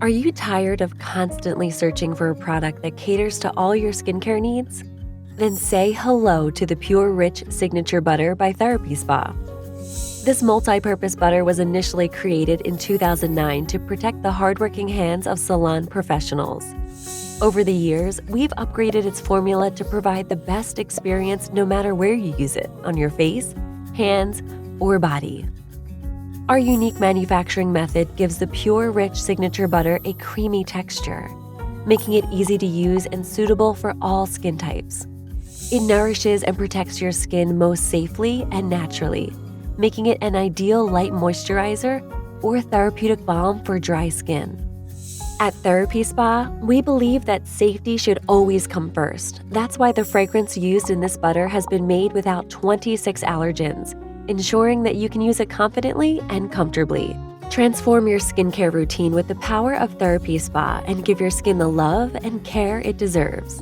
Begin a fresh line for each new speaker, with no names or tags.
Are you tired of constantly searching for a product that caters to all your skincare needs? Then say hello to the Pure Rich Signature Butter by THERAPISPA. This multi-purpose butter was initially created in 2009 to protect the hardworking hands of salon professionals. Over the years, we've upgraded its formula to provide the best experience no matter where you use it, on your face, hands, or body. Our unique manufacturing method gives the Pure Rich Signature Butter a creamy texture, making it easy to use and suitable for all skin types. It nourishes and protects your skin most safely and naturally, making it an ideal light moisturizer or therapeutic balm for dry skin. At THERAPISPA, we believe that safety should always come first. That's why the fragrance used in this butter has been made without 26 allergens, ensuring that you can use it confidently and comfortably. Transform your skincare routine with the power of THERAPISPA and give your skin the love and care it deserves.